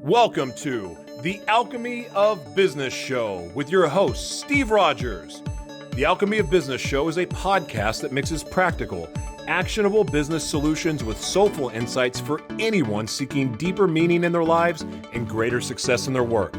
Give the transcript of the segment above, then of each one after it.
Welcome to the Alchemy of Business Show with your host, Steve Rodgers. The Alchemy of Business Show is a podcast that mixes practical, actionable business solutions with soulful insights for anyone seeking deeper meaning in their lives and greater success in their work.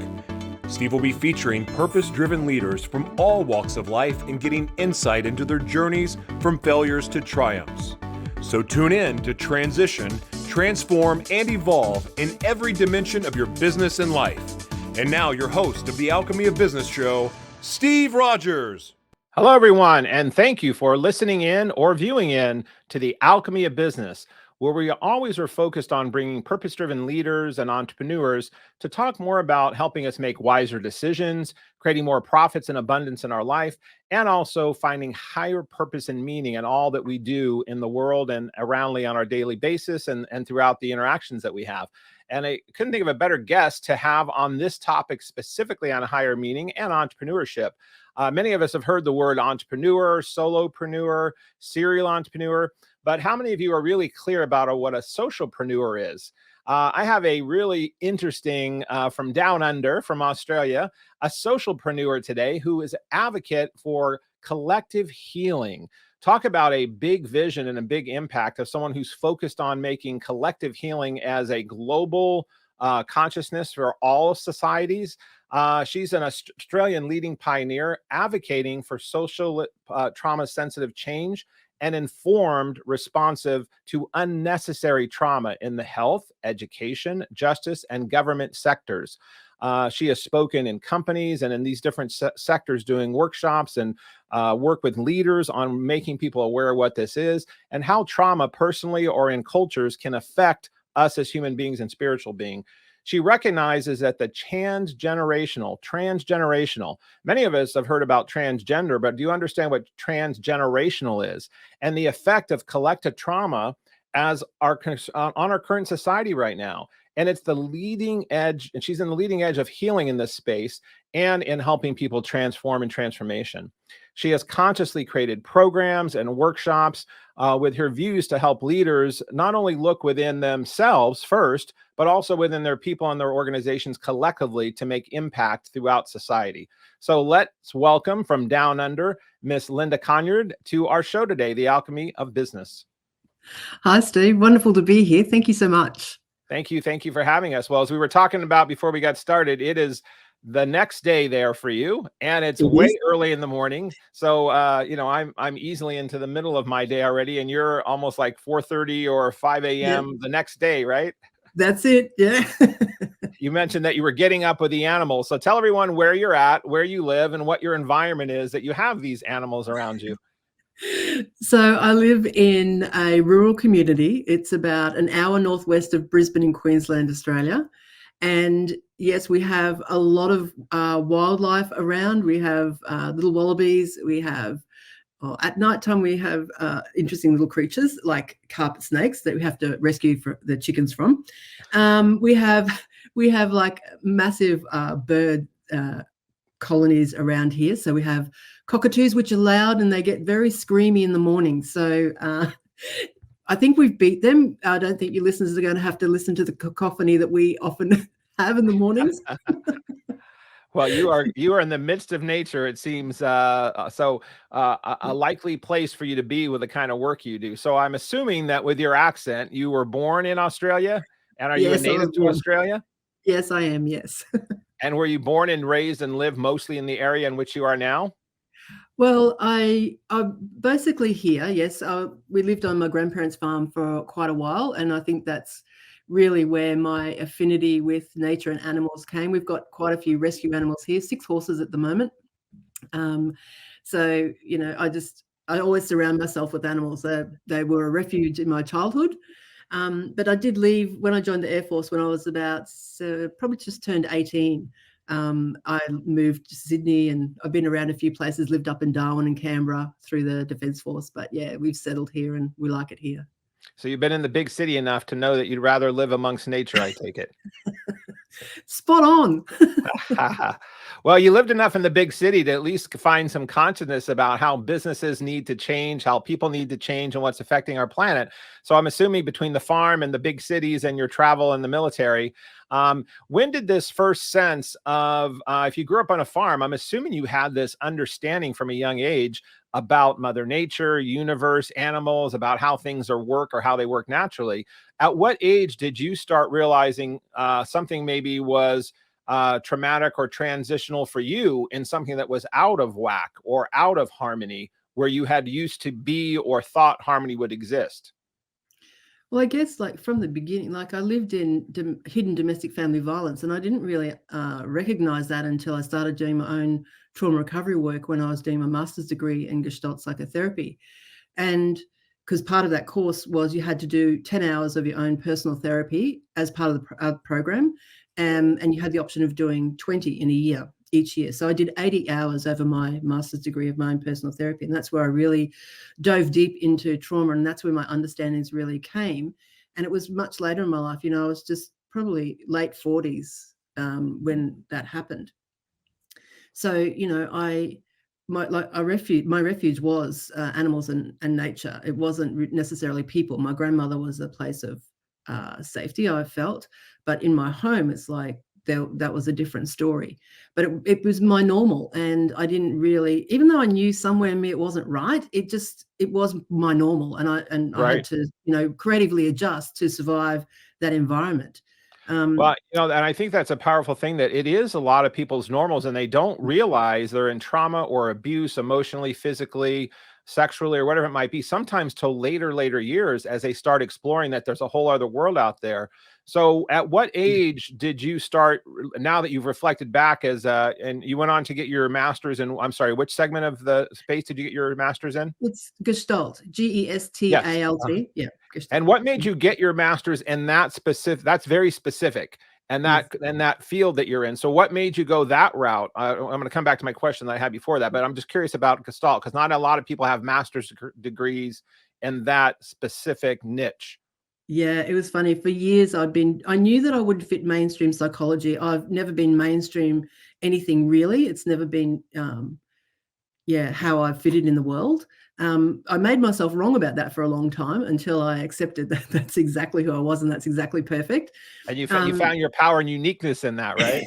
Steve will be featuring purpose-driven leaders from all walks of life and getting insight into their journeys from failures to triumphs. So tune in to transition, transform, and evolve in every dimension of your business and life. And now your host of the Alchemy of Business Show, Steve Rodgers. Hello, everyone, and thank you for listening in or viewing in to the Alchemy of Business, where we always are focused on bringing purpose-driven leaders and entrepreneurs to talk more about helping us make wiser decisions, creating more profits and abundance in our life, and also finding higher purpose and meaning in all that we do in the world and aroundly on our daily basis and throughout the interactions that we have. And I couldn't think of a better guest to have on this topic, specifically on higher meaning and entrepreneurship. Many of us have heard the word entrepreneur, solopreneur, serial entrepreneur, but how many of you are really clear about what a socialpreneur is? I have a really interesting, from down under, from Australia, a socialpreneur today who is an advocate for collective healing. Talk about a big vision and a big impact of someone who's focused on making collective healing as a global consciousness for all societies. She's an Australian leading pioneer advocating for social trauma-sensitive change and informed, responsive to unnecessary trauma in the health, education, justice, and government sectors. She has spoken in companies and in these different sectors doing workshops and work with leaders on making people aware of what this is and how trauma personally or in cultures can affect us as human beings and spiritual beings. She recognizes that the transgenerational, many of us have heard about transgender, but do you understand what transgenerational is and the effect of collective trauma as on our current society right now? And it's the leading edge, and she's in the leading edge of healing in this space and in helping people transform and transformation. She has consciously created programs and workshops with her views to help leaders not only look within themselves first, but also within their people and their organizations collectively to make impact throughout society. So let's welcome from down under, Miss Linda Conyard to our show today, The Alchemy of Business. Hi, Steve. Wonderful to be here. Thank you so much. Thank you. Thank you for having us. Well, as we were talking about before we got started, it is the next day there for you, and it's way early in the morning. So, I'm easily into the middle of my day already, and you're almost like 4:30 or 5 a.m. the next day, right? That's it. Yeah. You mentioned that you were getting up with the animals. So tell everyone where you're at, where you live, and what your environment is that you have these animals around you. So I live in a rural community. It's about an hour northwest of Brisbane in Queensland, Australia. And yes, we have a lot of wildlife around. We have little wallabies. We have, at nighttime, we have interesting little creatures like carpet snakes that we have to rescue the chickens from. We have like massive bird colonies around here. So we have cockatoos, which are loud and they get very screamy in the morning. So I think we've beat them. I don't think your listeners are going to have to listen to the cacophony that we often have in the mornings. Well, you are in the midst of nature, it seems. A likely place for you to be with the kind of work you do. So I'm assuming that with your accent, you were born in Australia, and are you a native to Australia? Yes, I am. Yes. And were you born and raised and live mostly in the area in which you are now? Well, I'm basically here. Yes, we lived on my grandparents' farm for quite a while, and I think that's really where my affinity with nature and animals came. We've got quite a few rescue animals here, 6 horses at the moment. So I always surround myself with animals. They were a refuge in my childhood. But I did leave when I joined the Air Force when I was about probably just turned 18. I moved to Sydney, and I've been around a few places, lived up in Darwin and Canberra through the Defence Force. But yeah, we've settled here and we like it here. So you've been in the big city enough to know that you'd rather live amongst nature, I take it. Spot on. Well, you lived enough in the big city to at least find some consciousness about how businesses need to change, how people need to change, and what's affecting our planet. So I'm assuming between the farm and the big cities and your travel and the military, when did this first sense of, if you grew up on a farm, I'm assuming you had this understanding from a young age about Mother Nature, universe, animals, about how things are work or how they work naturally. At what age did you start realizing something maybe was traumatic or transitional for you in something that was out of whack or out of harmony, where you had used to be or thought harmony would exist? Well, I guess like from the beginning, like I lived in hidden domestic family violence, and I didn't really recognize that until I started doing my own trauma recovery work when I was doing my master's degree in Gestalt psychotherapy. And because part of that course was you had to do 10 hours of your own personal therapy as part of the program. And you had the option of doing 20 in a year, each year. So I did 80 hours over my master's degree of my own personal therapy. And that's where I really dove deep into trauma. And that's where my understandings really came. And it was much later in my life, you know, I was just probably late 40s when that happened. So, you know, my refuge was animals and nature. It wasn't necessarily people. My grandmother was a place of safety, I felt, but in my home, it's like that was a different story. But it was my normal, and I didn't really, even though I knew somewhere in me it wasn't right, it was my normal, and I had to, you know, creatively adjust to survive that environment. Well, you know, and I think that's a powerful thing, that it is a lot of people's normals, and they don't realize they're in trauma or abuse emotionally, physically, sexually, or whatever it might be, sometimes till later years, as they start exploring that there's a whole other world out there. So at what age did you start, now that you've reflected back and you went on to get your master's in, I'm sorry, which segment of the space did you get your master's in? It's Gestalt, Gestalt. Yes. Yeah. Gestalt. And what made you get your master's in that specific, that's very specific, and that field that you're in? So what made you go that route? I'm going to come back to my question that I had before that, but I'm just curious about Gestalt, because not a lot of people have master's degrees in that specific niche. Yeah, it was funny. For years, I knew that I would fit mainstream psychology. I've never been mainstream anything really. It's never been, how I fitted in the world. I made myself wrong about that for a long time until I accepted that that's exactly who I was, and that's exactly perfect. And you found your power and uniqueness in that, right?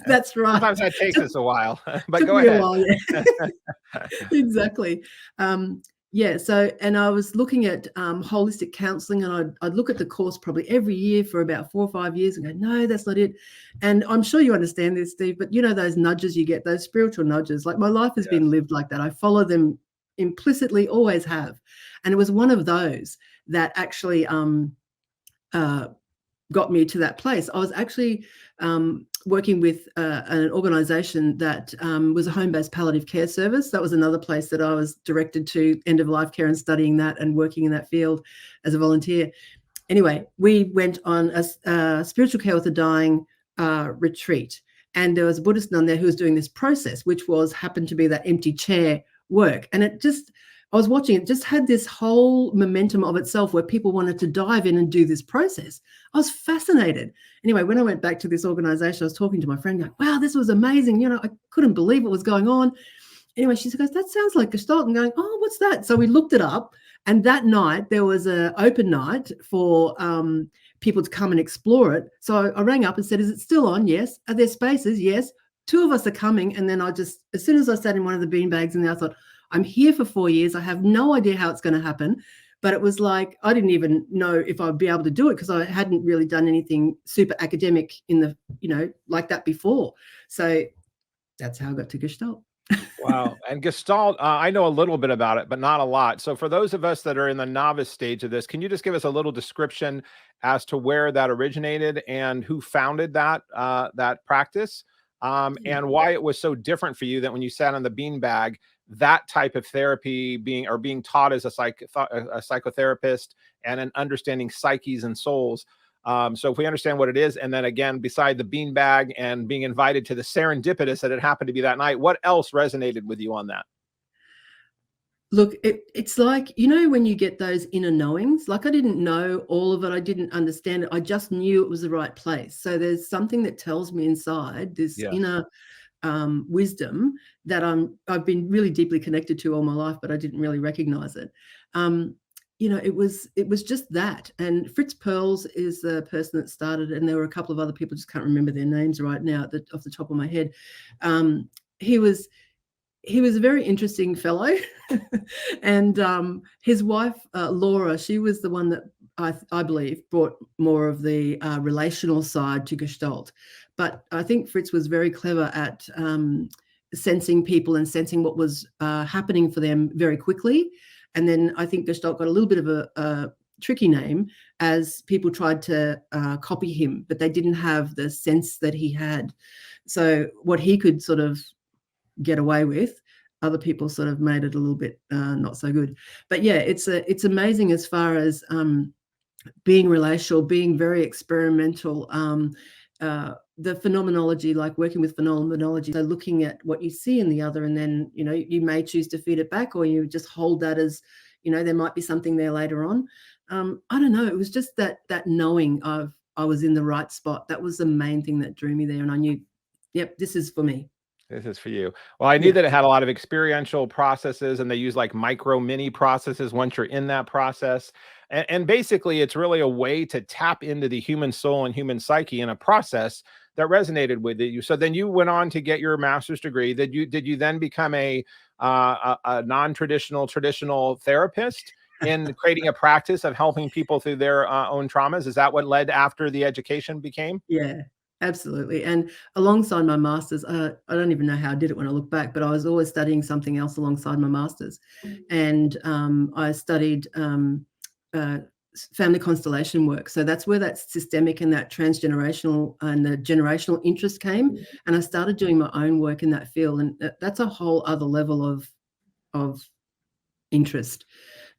That's right. Sometimes that takes us a while, but go ahead. Exactly. So, and I was looking at holistic counseling, and I'd look at the course probably every year for about 4 or 5 years and go, no, that's not it. And I'm sure you understand this, Steve, but you know, those nudges you get, those spiritual nudges, like my life has been lived like that. I follow them implicitly, always have. And it was one of those that actually got me to that place. I was actually working with an organization that was a home-based palliative care service. That was another place that I was directed to, end-of-life care, and studying that and working in that field as a volunteer. Anyway, we went on a spiritual care with the dying retreat. And there was a Buddhist nun there who was doing this process, which happened to be that empty chair work. And I was watching it, just had this whole momentum of itself where people wanted to dive in and do this process. I was fascinated. Anyway, when I went back to this organization, I was talking to my friend going, wow, this was amazing. You know, I couldn't believe what was going on. Anyway, she goes, that sounds like Gestalt. I'm going, oh, what's that? So we looked it up. And that night there was an open night for people to come and explore it. So I rang up and said, is it still on? Yes. Are there spaces? Yes. 2 of us are coming. And then as soon as I sat in one of the beanbags, and I thought, I'm here for 4 years. I have no idea how it's going to happen. But it was like, I didn't even know if I'd be able to do it, because I hadn't really done anything super academic like that before. So that's how I got to Gestalt. Wow. And Gestalt, I know a little bit about it, but not a lot. So for those of us that are in the novice stage of this, can you just give us a little description as to where that originated and who founded that practice, and why it was so different for you that when you sat on the beanbag, that type of therapy being taught as a psychotherapist and an understanding psyches and souls. So if we understand what it is, and then again, beside the beanbag and being invited to the serendipitous that it happened to be that night, what else resonated with you on that? Look, it's like, when you get those inner knowings, like I didn't know all of it. I didn't understand it. I just knew it was the right place. So there's something that tells me inside, this Yes. inner wisdom that I've been really deeply connected to all my life, but I didn't really recognize it. It was just that. And Fritz Perls is the person that started, and there were a couple of other people, just can't remember their names right now off the top of my head. He was a very interesting fellow. And his wife, Laura, she was the one that I believe brought more of the relational side to Gestalt. But I think Fritz was very clever at sensing people and sensing what was happening for them very quickly. And then I think Gestalt got a little bit of a tricky name as people tried to copy him, but they didn't have the sense that he had. So what he could sort of get away with, other people sort of made it a little bit not so good. But yeah, it's amazing as far as being relational, being very experimental, the phenomenology, like working with phenomenology, so looking at what you see in the other, and then you may choose to feed it back, or you just hold that as there might be something there later on. I don't know, it was just that knowing of I was in the right spot. That was the main thing that drew me there, and I knew, yep, this is for me. This is for you. Well, I knew that it had a lot of experiential processes, and they use like micro mini processes once you're in that process. And basically, it's really a way to tap into the human soul and human psyche in a process that resonated with you. So then you went on to get your master's degree. Did you then become a non-traditional, traditional therapist in creating a practice of helping people through their own traumas? Is that what led after the education became? Yeah. Absolutely. And alongside my master's, I don't even know how I did it when I look back, but I was always studying something else alongside my master's. And I studied family constellation work. So that's where that systemic and that transgenerational and the generational interest came. And I started doing my own work in that field. And that's a whole other level of interest.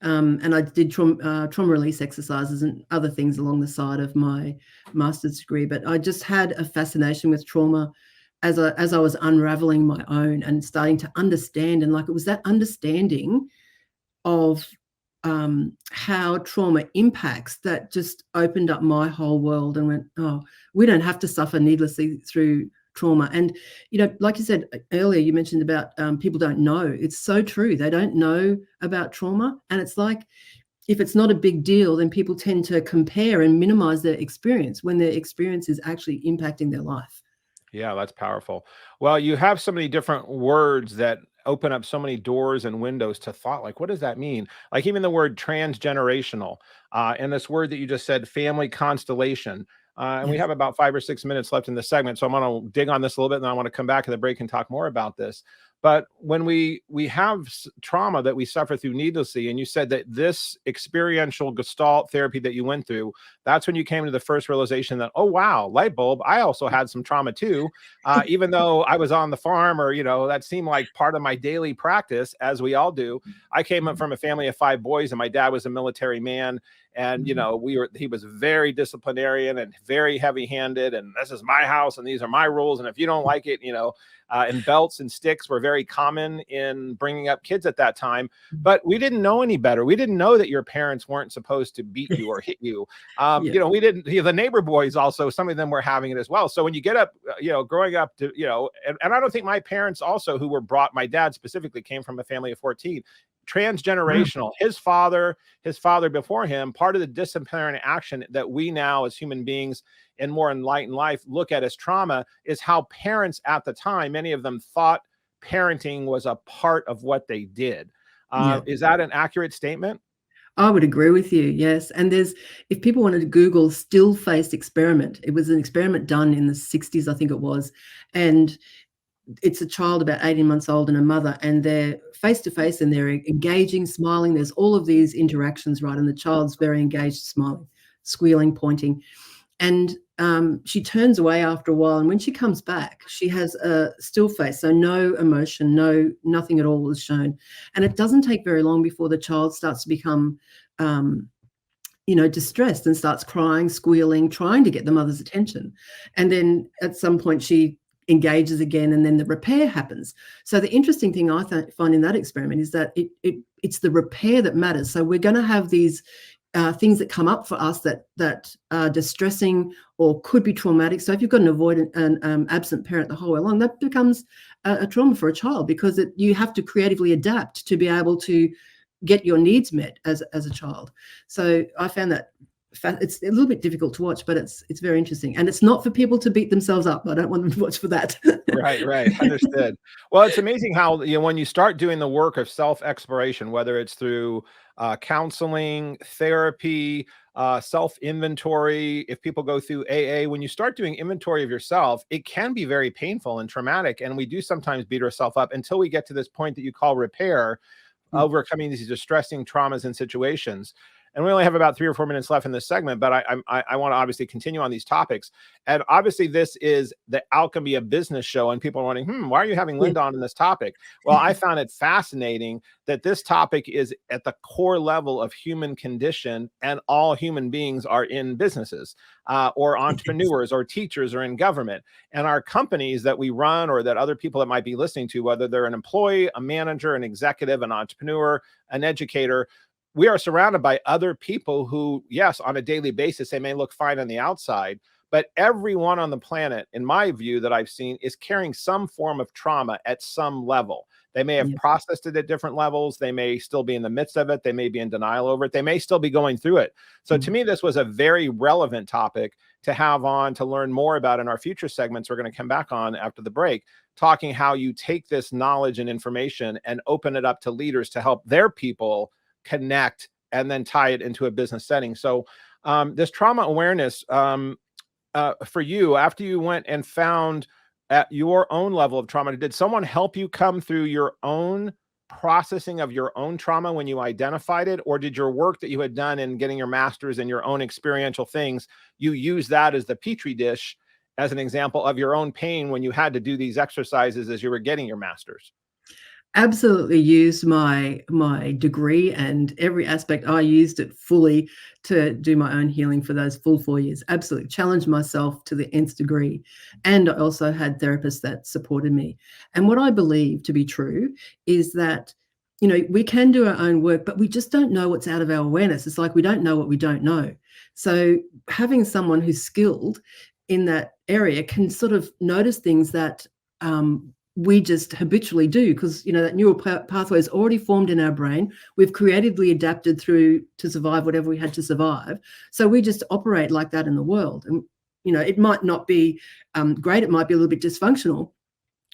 And I did trauma release exercises and other things along the side of my master's degree. But I just had a fascination with trauma as I was unraveling my own and starting to understand. And like, it was that understanding of how trauma impacts that just opened up my whole world and went, oh, we don't have to suffer needlessly through trauma. And like you said earlier, you mentioned about people don't know. It's so true. They don't know about trauma, and it's like, if it's not a big deal, then people tend to compare and minimize their experience when their experience is actually impacting their life. Yeah, that's powerful. Well, you have so many different words that open up so many doors and windows to thought. Like, what does that mean? Like even the word transgenerational, and this word that you just said, family constellation. And we have about 5 or 6 minutes left in the segment. So I'm going to dig on this a little bit, and then I want to come back at the break and talk more about this. But when we have trauma that we suffer through needlessly, and you said that this experiential Gestalt therapy that you went through, that's when you came to the first realization that, oh, wow, light bulb, I also had some trauma too. Even though I was on the farm, or, that seemed like part of my daily practice, as we all do. I came up from a family of 5 boys, and my dad was a military man. And, he was very disciplinarian and very heavy handed. And this is my house and these are my rules. And if you don't like it, and belts and sticks were very common in bringing up kids at that time. But we didn't know any better. We didn't know that your parents weren't supposed to beat you or hit you. We didn't, the neighbor boys also, some of them were having it as well. So when you get up, growing up to, and I don't think my parents also, who were brought, my dad specifically came from a family of 14. Transgenerational, his father before him, part of the disciplinary action that we now as human beings in more enlightened life look at as trauma is how parents at the time, many of them thought parenting was a part of what they did. Is that an accurate statement? I would agree with you, yes. And if people wanted to Google still face experiment, it was an experiment done in the 60s, I think it was. And it's a child about 18 months old and a mother, and they're face to face and they're engaging, smiling. There's all of these interactions, right? And the child's very engaged, smiling, squealing, pointing. And she turns away after a while. And when she comes back, she has a still face. So no emotion, nothing at all is shown. And it doesn't take very long before the child starts to become, distressed and starts crying, squealing, trying to get the mother's attention. And then at some point she engages again, and then the repair happens. So the interesting thing I find in that experiment is that it's the repair that matters. So we're going to have these things that come up for us that are distressing or could be traumatic. So if you've got an avoidant and absent parent the whole way along, that becomes a trauma for a child, because you have to creatively adapt to be able to get your needs met as a child. So I found that it's a little bit difficult to watch, but it's very interesting, and it's not for people to beat themselves up. I don't want them to watch for that. Right. Understood. Well, it's amazing how, when you start doing the work of self-exploration, whether it's through counseling, therapy, self-inventory, if people go through AA, when you start doing inventory of yourself, it can be very painful and traumatic. And we do sometimes beat ourselves up until we get to this point that you call repair, overcoming these distressing traumas and situations. And we only have about 3 or 4 minutes left in this segment, but I want to obviously continue on these topics. And obviously this is the Alchemy of Business show, and people are wondering, why are you having Linda on this topic? Well, I found it fascinating that this topic is at the core level of human condition, and all human beings are in businesses or entrepreneurs or teachers or in government. And our companies that we run, or that other people that might be listening to, whether they're an employee, a manager, an executive, an entrepreneur, an educator, we are surrounded by other people who, yes, on a daily basis, they may look fine on the outside, but everyone on the planet, in my view, that I've seen, is carrying some form of trauma at some level. They may have processed it at different levels. They may still be in the midst of it. They may be in denial over it. They may still be going through it. So to me, this was a very relevant topic to have on, to learn more about in our future segments. We're going to come back on after the break, talking how you take this knowledge and information and open it up to leaders to help their people connect and then tie it into a business setting. So this trauma awareness for you, after you went and found at your own level of trauma, did someone help you come through your own processing of your own trauma when you identified it? Or did your work that you had done in getting your master's and your own experiential things, you use that as the petri dish, as an example of your own pain when you had to do these exercises as you were getting your master's? Absolutely used my degree, and every aspect. I used it fully to do my own healing for those full 4 years. Absolutely challenged myself to the nth degree. And I also had therapists that supported me. And what I believe to be true is that, we can do our own work, but we just don't know what's out of our awareness. It's like we don't know what we don't know. So having someone who's skilled in that area can sort of notice things that we just habitually do, because that neural pathway is already formed in our brain. We've creatively adapted to survive whatever we had to survive. So we just operate like that in the world. And it might not be great. It might be a little bit dysfunctional,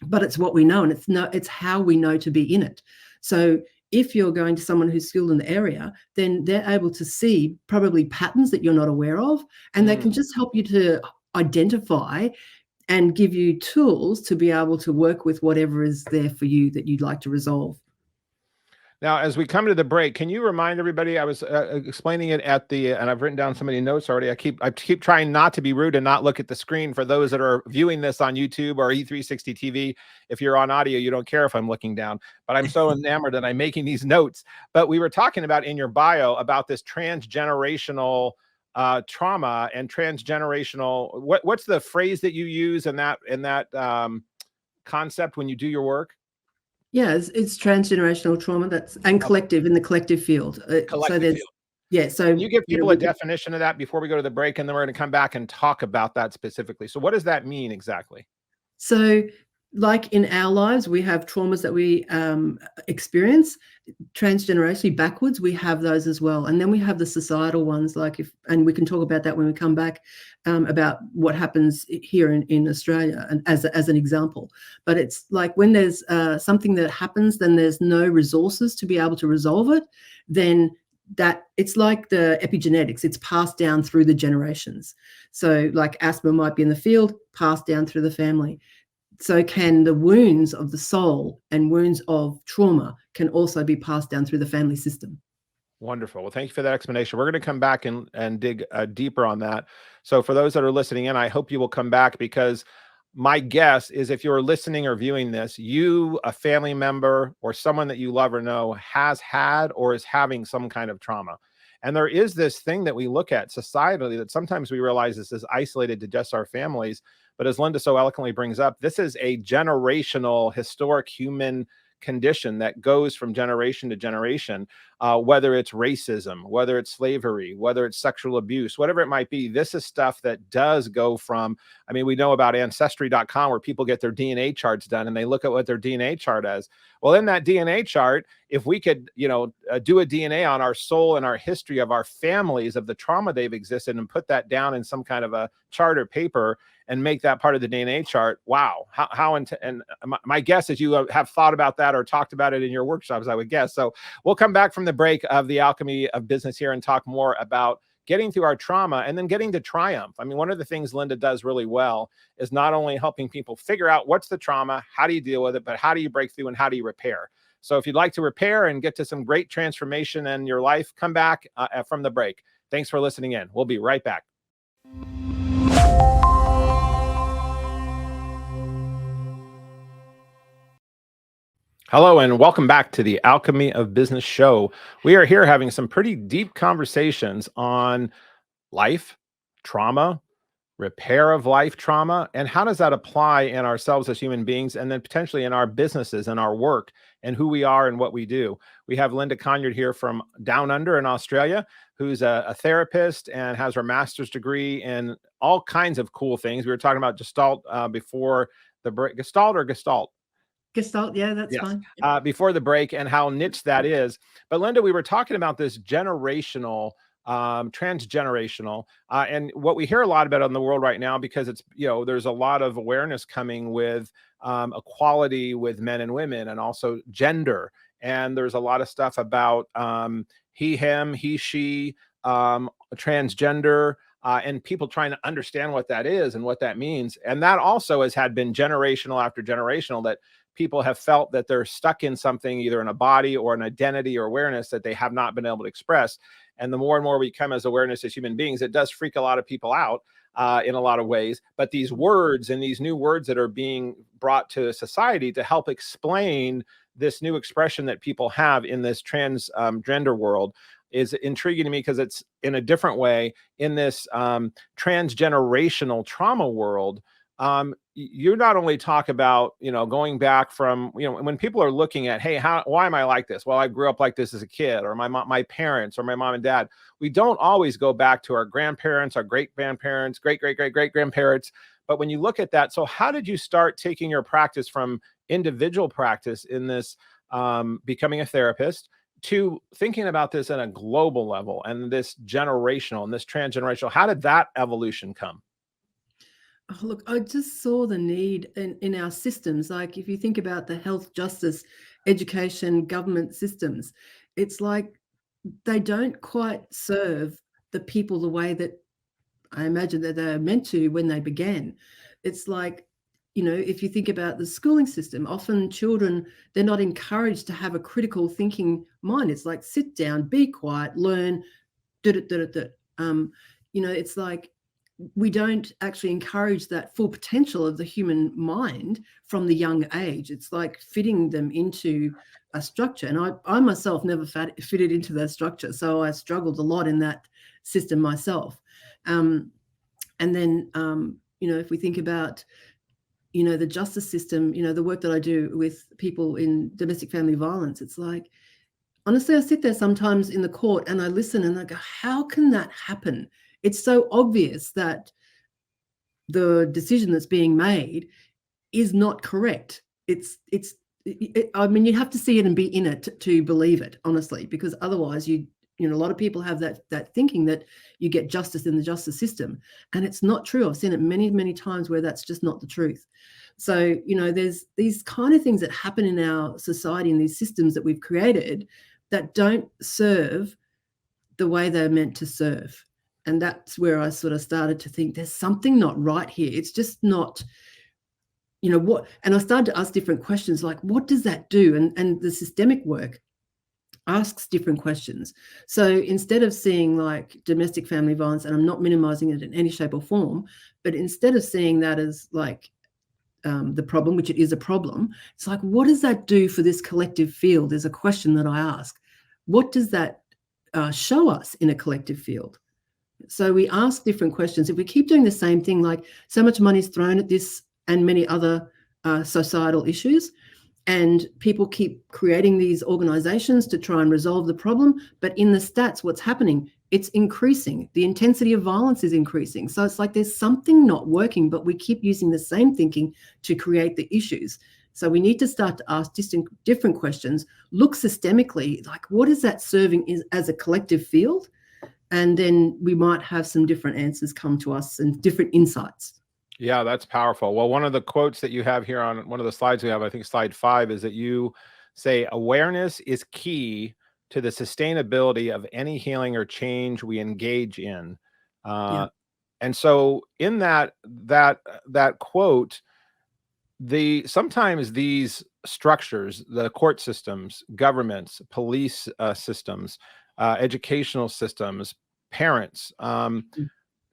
but it's what we know, and it's how we know to be in it. So if you're going to someone who's skilled in the area, then they're able to see probably patterns that you're not aware of, and they can just help you to identify and give you tools to be able to work with whatever is there for you that you'd like to resolve. Now, as we come to the break, can you remind everybody, I was explaining it and I've written down so many notes already. I keep trying not to be rude and not look at the screen for those that are viewing this on YouTube or E360 TV. If you're on audio, you don't care if I'm looking down, but I'm so enamored that I'm making these notes. But we were talking about in your bio about this transgenerational trauma and transgenerational. What's the phrase that you use in that concept when you do your work? Yeah, it's transgenerational trauma. And collective, in the collective field. So you give people a definition of that before we go to the break, and then we're going to come back and talk about that specifically. So what does that mean exactly? So like in our lives, we have traumas that we experience transgenerationally backwards. We have those as well. And then we have the societal ones, and we can talk about that when we come back, about what happens here in Australia, and as an example. But it's like when there's something that happens, then there's no resources to be able to resolve it, then that it's like the epigenetics, it's passed down through the generations. So like asthma might be in the field, passed down through the family. So can the wounds of the soul and wounds of trauma can also be passed down through the family system. Wonderful. Well, thank you for that explanation. We're going to come back and dig deeper on that. So for those that are listening in, I hope you will come back, because my guess is if you're listening or viewing this, you, a family member, or someone that you love or know has had or is having some kind of trauma. And there is this thing that we look at societally that sometimes we realize this is isolated to just our families, But as Linda so eloquently brings up, this is a generational, historic human condition that goes from generation to generation, whether it's racism, whether it's slavery, whether it's sexual abuse, whatever it might be. This is stuff that does go from, I mean, we know about ancestry.com where people get their DNA charts done and they look at what their DNA chart is. Well, in that DNA chart, if we could, do a DNA on our soul and our history of our families, of the trauma they've existed, and put that down in some kind of a chart or paper and make that part of the DNA chart. Wow. And my guess is you have thought about that or talked about it in your workshops, I would guess. So we'll come back from the break of the Alchemy of Business here and talk more about getting through our trauma and then getting to triumph. I mean, one of the things Linda does really well is not only helping people figure out what's the trauma, how do you deal with it, but how do you break through and how do you repair? So if you'd like to repair and get to some great transformation in your life, come back from the break. Thanks for listening in. We'll be right back. Hello, and welcome back to the Alchemy of Business show. We are here having some pretty deep conversations on life, trauma, repair of life trauma, and how does that apply in ourselves as human beings, and then potentially in our businesses and our work and who we are and what we do. We have Linda Conyard here from Down Under in Australia, who's a therapist and has her master's degree in all kinds of cool things. We were talking about Gestalt before the break. Gestalt or Gestalt? Gestalt, yeah, that's fine. Before the break, and how niche that is. But Linda, we were talking about this generational, transgenerational, and what we hear a lot about in the world right now, because it's, there's a lot of awareness coming with equality with men and women, and also gender. And there's a lot of stuff about he, him, he, she, transgender, and people trying to understand what that is and what that means. And that also had been generational after generational, that people have felt that they're stuck in something, either in a body or an identity or awareness that they have not been able to express. And the more and more we come as awareness as human beings, it does freak a lot of people out in a lot of ways. But these words and these new words that are being brought to society to help explain this new expression that people have in this transgender world is intriguing to me, because it's in a different way in this transgenerational trauma world. You not only talk about, going back from, when people are looking at, hey, why am I like this? Well, I grew up like this as a kid, or my parents, or my mom and dad. We don't always go back to our grandparents, our great-grandparents, great-great-great-great-grandparents. But when you look at that, so how did you start taking your practice from individual practice in this, becoming a therapist, to thinking about this at a global level, and this generational and this transgenerational? How did that evolution come? Oh, look, I just saw the need in our systems. Like, if you think about the health, justice, education, government systems, it's like they don't quite serve the people the way that I imagine that they're meant to when they began. It's like, if you think about the schooling system, often children, they're not encouraged to have a critical thinking mind. It's like, sit down, be quiet, learn, it's like, we don't actually encourage that full potential of the human mind from the young age. It's like fitting them into a structure. And I myself never fitted into that structure. So I struggled a lot in that system myself. And then, if we think about, the justice system, the work that I do with people in domestic family violence, it's like, honestly, I sit there sometimes in the court and I listen and I go, how can that happen? It's so obvious that the decision that's being made is not correct. I mean, you have to see it and be in it to believe it, honestly, because otherwise a lot of people have that thinking that you get justice in the justice system, and it's not true. I've seen it many, many times where that's just not the truth. So, there's these kind of things that happen in our society and these systems that we've created that don't serve the way they're meant to serve. And that's where I sort of started to think there's something not right here. It's just not, what, and I started to ask different questions like, what does that do? And the systemic work asks different questions. So instead of seeing like domestic family violence, and I'm not minimizing it in any shape or form, but instead of seeing that as like the problem, which it is a problem, it's like, what does that do for this collective field? There's a question that I ask. What does that show us in a collective field? So we ask different questions. If we keep doing the same thing, like so much money is thrown at this and many other societal issues, and people keep creating these organizations to try and resolve the problem, but in the stats, what's happening? It's increasing. The intensity of violence is increasing. So it's like there's something not working, but we keep using the same thinking to create the issues. So we need to start to ask different questions, look systemically, like what is that serving as a collective field? And then we might have some different answers come to us and different insights. Yeah, that's powerful. Well, one of the quotes that you have here on one of the slides we have, I think slide 5, is that you say awareness is key to the sustainability of any healing or change we engage in. Yeah. And so in that quote, sometimes these structures, the court systems, governments, police systems, educational systems, parents,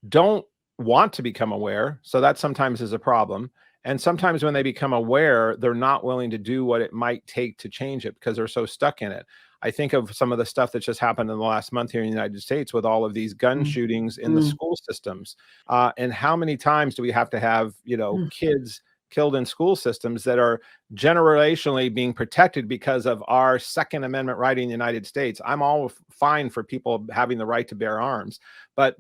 don't want to become aware. So that sometimes is a problem. And sometimes when they become aware, they're not willing to do what it might take to change it because they're so stuck in it. I think of some of the stuff that just happened in the last month here in the United States with all of these gun shootings in the school systems. And how many times do we have to have, kids killed in school systems that are generationally being protected because of our Second Amendment right in the United States? I'm all fine for people having the right to bear arms, but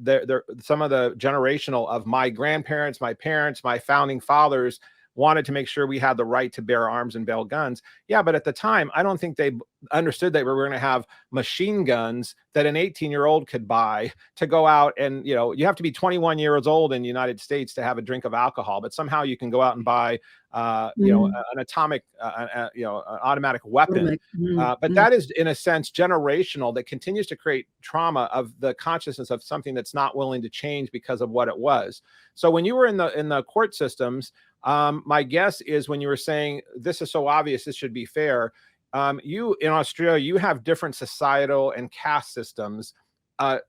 some of the generational of my grandparents, my parents, my founding fathers wanted to make sure we had the right to bear arms and bear guns. Yeah, but at the time, I don't think they understood that we were going to have machine guns that an 18-year-old could buy to go out and, you have to be 21 years old in the United States to have a drink of alcohol, but somehow you can go out and buy, an atomic, an automatic weapon. But that is, in a sense, generational, that continues to create trauma of the consciousness of something that's not willing to change because of what it was. So when you were in the court systems, my guess is when you were saying this is so obvious, this should be fair. You in Australia, you have different societal and caste systems,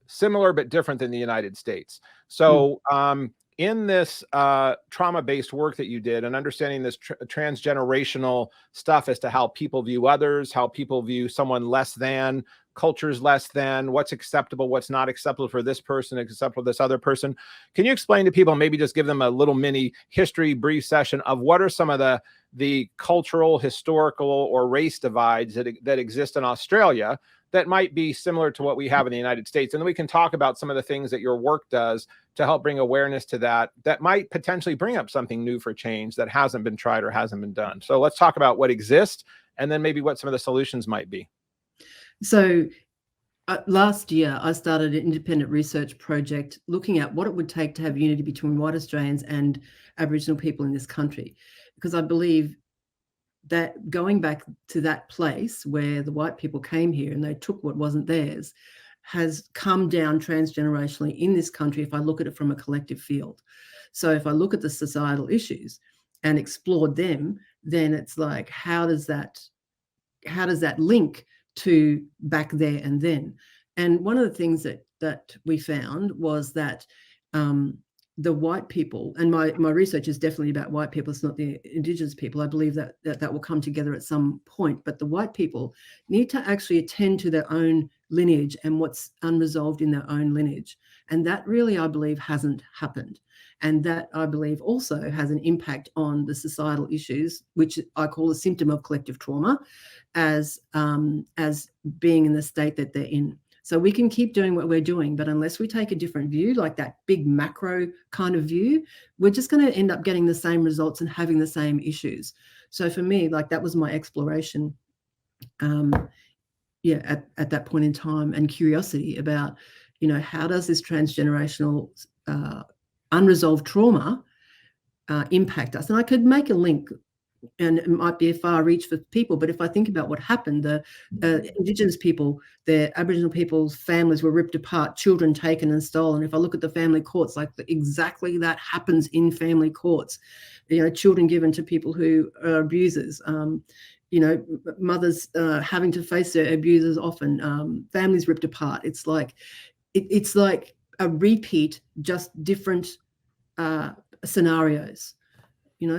similar but different than the United States. So in this trauma-based work that you did and understanding this transgenerational stuff as to how people view others, how people view someone less than, cultures less than, what's acceptable, what's not acceptable for this person, acceptable for this other person. Can you explain to people, maybe just give them a little mini history brief session of what are some of the cultural, historical, or race divides that exist in Australia that might be similar to what we have in the United States? And then we can talk about some of the things that your work does to help bring awareness to that might potentially bring up something new for change that hasn't been tried or hasn't been done. So let's talk about what exists and then maybe what some of the solutions might be. So last year, I started an independent research project looking at what it would take to have unity between white Australians and Aboriginal people in this country, because I believe that going back to that place where the white people came here and they took what wasn't theirs has come down transgenerationally in this country if I look at it from a collective field. So if I look at the societal issues and explored them, then it's like, how does that link to back there and then? And one of the things that we found was that the white people, and my research is definitely about white people, it's not the Indigenous people. I believe that will come together at some point, but the white people need to actually attend to their own lineage and what's unresolved in their own lineage. And that really, I believe, hasn't happened. And that, I believe, also has an impact on the societal issues, which I call a symptom of collective trauma, as being in the state that they're in. So we can keep doing what we're doing, but unless we take a different view, like that big macro kind of view, we're just going to end up getting the same results and having the same issues. So for me, like, that was my exploration, at that point in time, and curiosity about, how does this transgenerational unresolved trauma impact us? And I could make a link, and it might be a far reach for people, but if I think about what happened, the Indigenous people, the Aboriginal people's families were ripped apart, children taken and stolen. If I look at the family courts, like exactly that happens in family courts. Children given to people who are abusers. Mothers having to face their abusers often. Families ripped apart. It's like a repeat, just different scenarios.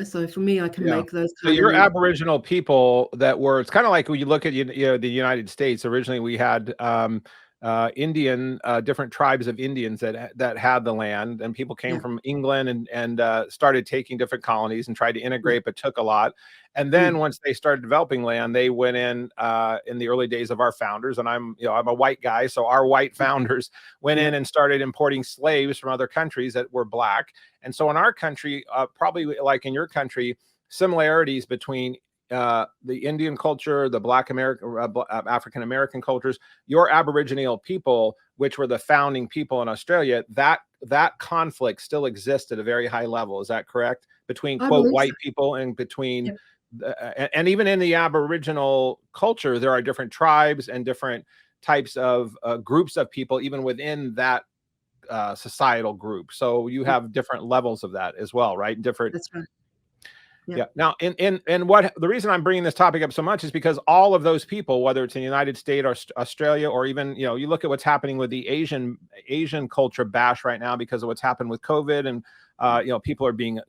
So for me, I can make those. So your Aboriginal people it's kind of like when you look at the United States. Originally, we had Indian, different tribes of Indians that had the land, and people came from England and started taking different colonies and tried to integrate, but took a lot. And then once they started developing land, they went in the early days of our founders, and I'm a white guy, so our white founders went in and started importing slaves from other countries that were black. And so in our country, probably like in your country, similarities between the Indian culture, the Black African American cultures, your Aboriginal people, which were the founding people in Australia, that conflict still exists at a very high level. Is that correct? Between quote white people and between, and even in the Aboriginal culture, there are different tribes and different types of groups of people, even within that societal group. So you have different levels of that as well, right? Different. That's right. Yeah. Now, in what the reason I'm bringing this topic up so much is because all of those people, whether it's in the United States or Australia, or even, you look at what's happening with the Asian culture bash right now because of what's happened with COVID, and people are being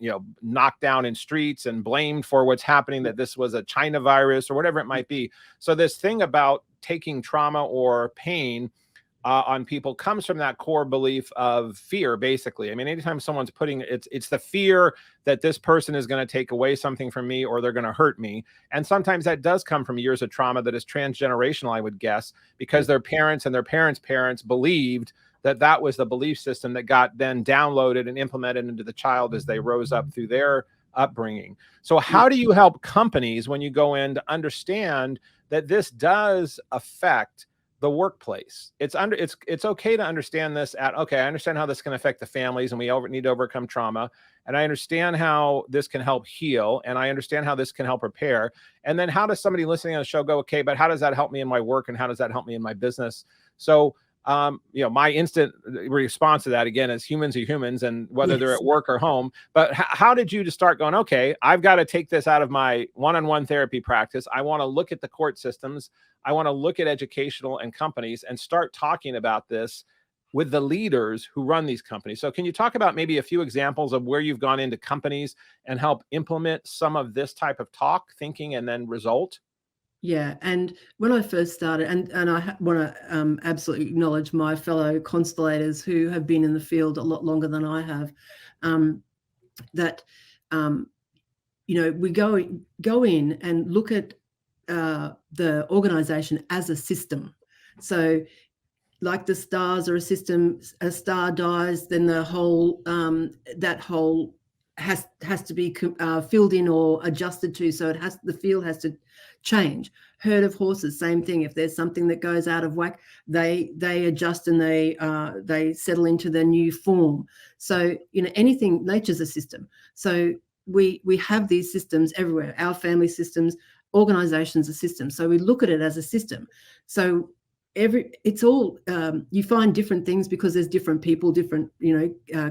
knocked down in streets and blamed for what's happening, that this was a China virus or whatever it might be. So this thing about taking trauma or pain on people comes from that core belief of fear, basically. I mean, anytime someone's putting it's the fear that this person is going to take away something from me or they're going to hurt me. And sometimes that does come from years of trauma that is transgenerational, I would guess, because their parents and their parents' parents believed that was the belief system that got then downloaded and implemented into the child as they rose up through their upbringing. So how do you help companies when you go in to understand that this does affect the workplace? It's okay to understand this I understand how this can affect the families, and we need to overcome trauma, and I understand how this can help heal, and I understand how this can help repair. And then how does somebody listening on the show go, okay, but how does that help me in my work, and how does that help me in my business? So my instant response to that, again, is humans are humans, and whether they're at work or home. But how did you just start going, okay, I've got to take this out of my one-on-one therapy practice. I want to look at the court systems. I want to look at educational and companies and start talking about this with the leaders who run these companies. So can you talk about maybe a few examples of where you've gone into companies and help implement some of this type of talk, thinking, and then result? Yeah, and when I first started, and I want to absolutely acknowledge my fellow constellators who have been in the field a lot longer than I have, we go in and look at the organization as a system. So like the stars are a system, a star dies, then the whole that whole has to be filled in or adjusted to. So the field has to change. Herd of horses, same thing. If there's something that goes out of whack, they adjust and they settle into their new form. So anything, nature's a system. So we have these systems everywhere. Our family systems, organizations are systems. So we look at it as a system. So it's all you find different things because there's different people, different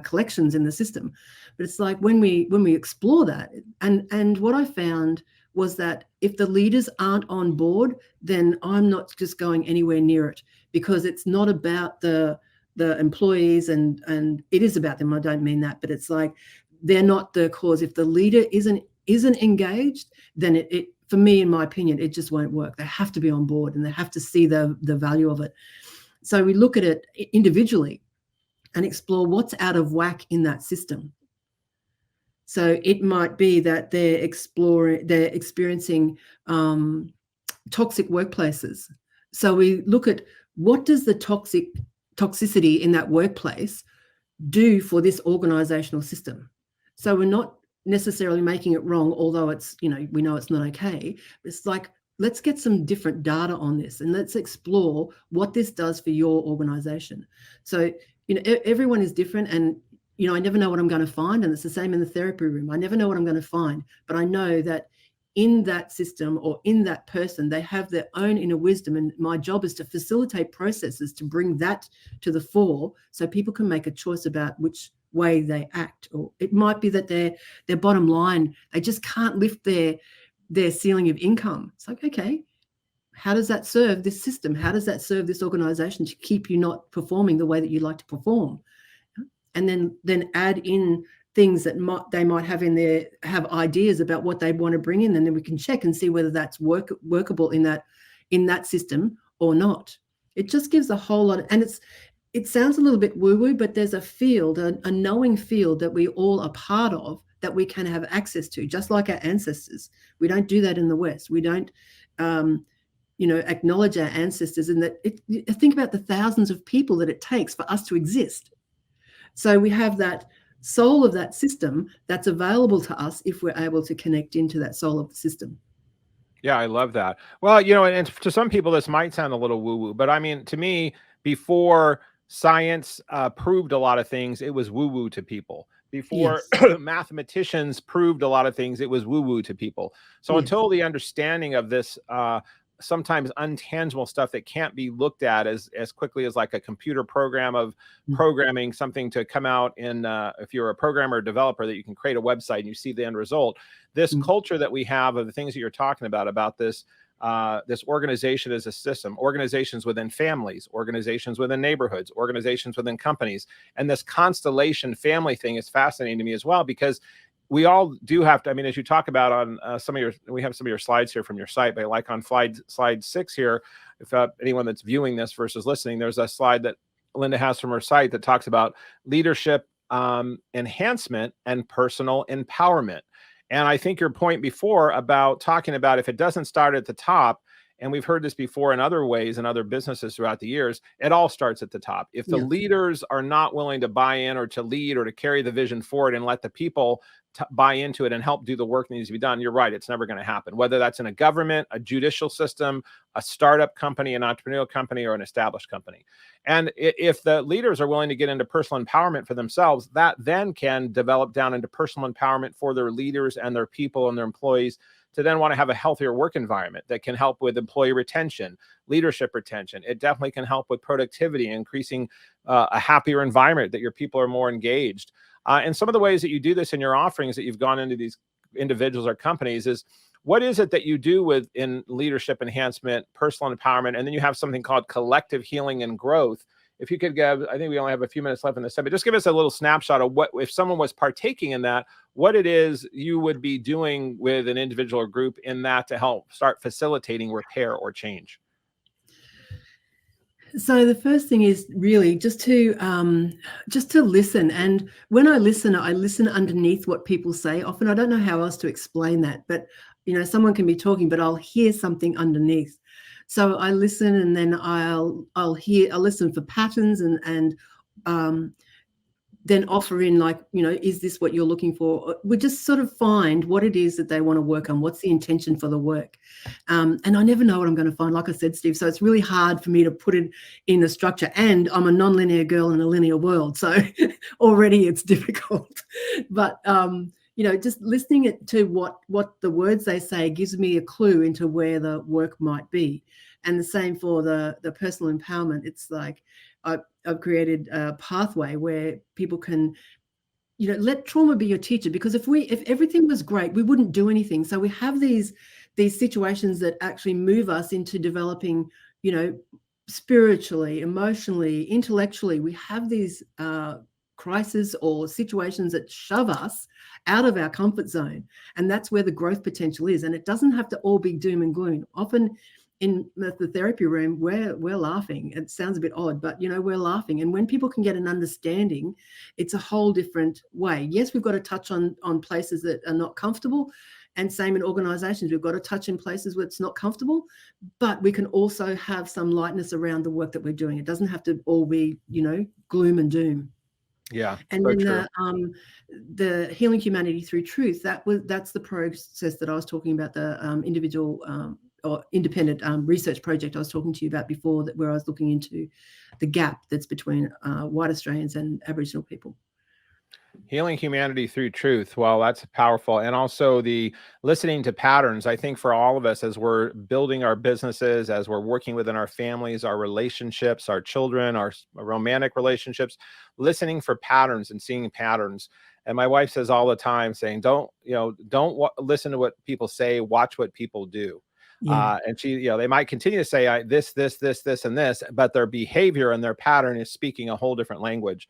collections in the system. But it's like when we explore that, and what I found was that if the leaders aren't on board, then I'm not just going anywhere near it, because it's not about the employees, and it is about them. I don't mean that, but it's like they're not the cause. If the leader isn't engaged, then it for me, in my opinion, it just won't work. They have to be on board and they have to see the value of it. So we look at it individually and explore what's out of whack in that system. So it might be that they're experiencing toxic workplaces. So we look at what does the toxicity in that workplace do for this organizational system. So we're not necessarily making it wrong, although it's, we know it's not okay. It's like, let's get some different data on this and let's explore what this does for your organization. So, everyone is different, and I never know what I'm going to find. And it's the same in the therapy room. I never know what I'm going to find, but I know that in that system or in that person, they have their own inner wisdom. And my job is to facilitate processes to bring that to the fore so people can make a choice about which way they act. Or it might be that their bottom line, they just can't lift their ceiling of income. It's like, okay, how does that serve this system? How does that serve this organization to keep you not performing the way that you like to perform? And then add in things that they might have ideas about what they want to bring in, and then we can check and see whether that's workable in that system or not. It just gives a whole lot, and it sounds a little bit woo-woo, but there's a field, a knowing field that we all are part of, that we can have access to, just like our ancestors. We don't do that in the West. We don't, acknowledge our ancestors, and that think about the thousands of people that it takes for us to exist. So we have that soul of that system that's available to us if we're able to connect into that soul of the system. Yeah, I love that. Well, and to some people, this might sound a little woo-woo, but I mean, to me, before science proved a lot of things, it was woo-woo to people. Before Yes. mathematicians proved a lot of things, it was woo-woo to people. So Yes. until the understanding of this sometimes untangible stuff that can't be looked at as quickly as like a computer program of programming something to come out in, if you're a programmer or developer, that you can create a website and you see the end result. This culture that we have of the things that you're talking about this this organization as a system, organizations within families, organizations within neighborhoods, organizations within companies, and this constellation family thing is fascinating to me as well, because we all do have to, I mean, as you talk about on we have some of your slides here from your site, but like on slide 6 here, if anyone that's viewing this versus listening, there's a slide that Linda has from her site that talks about leadership enhancement and personal empowerment. And I think your point before about talking about if it doesn't start at the top, and we've heard this before in other ways in other businesses throughout the years, it all starts at the top. If the leaders are not willing to buy in or to lead or to carry the vision forward and let the people buy into it and help do the work that needs to be done, you're right, it's never going to happen. Whether that's in a government, a judicial system, a startup company, an entrepreneurial company, or an established company. And if the leaders are willing to get into personal empowerment for themselves, that then can develop down into personal empowerment for their leaders and their people and their employees, to then want to have a healthier work environment that can help with employee retention, leadership retention. It definitely can help with productivity, increasing a happier environment, that your people are more engaged. And some of the ways that you do this in your offerings that you've gone into these individuals or companies is, what is it that you do in leadership enhancement, personal empowerment, and then you have something called collective healing and growth. If you could give, I think we only have a few minutes left in this time, but just give us a little snapshot of what, if someone was partaking in that, what it is you would be doing with an individual or group in that to help start facilitating repair or change. So the first thing is really just to listen. And when I listen underneath what people say. Often I don't know how else to explain that, but someone can be talking, but I'll hear something underneath. So I listen, and then I'll listen for patterns, and then offer in, like, is this what you're looking for? We just sort of find what it is that they want to work on. What's the intention for the work? And I never know what I'm going to find, like I said, Steve. So it's really hard for me to put it in a structure. And I'm a non-linear girl in a linear world. So already it's difficult. But, just listening to what the words they say gives me a clue into where the work might be. And the same for the personal empowerment. It's like I've created a pathway where people can, let trauma be your teacher, because if everything was great, we wouldn't do anything. So we have these situations that actually move us into developing, spiritually, emotionally, intellectually. We have these crises or situations that shove us out of our comfort zone. And that's where the growth potential is. And it doesn't have to all be doom and gloom. Often in the therapy room, we're laughing. It sounds a bit odd, but we're laughing. And when people can get an understanding, it's a whole different way. Yes, we've got to touch on places that are not comfortable, and same in organizations. We've got to touch in places where it's not comfortable, but we can also have some lightness around the work that we're doing. It doesn't have to all be, gloom and doom. Yeah. And then the healing humanity through truth, that's the process that I was talking about, the individual or independent research project I was talking to you about before, where I was looking into the gap that's between white Australians and Aboriginal people. Healing humanity through truth. Well, that's powerful. And also the listening to patterns. I think for all of us, as we're building our businesses, as we're working within our families, our relationships, our children, our romantic relationships, listening for patterns and seeing patterns. And my wife says all the time, saying, don't listen to what people say, watch what people do. Yeah. And she, they might continue to say this, and this, but their behavior and their pattern is speaking a whole different language.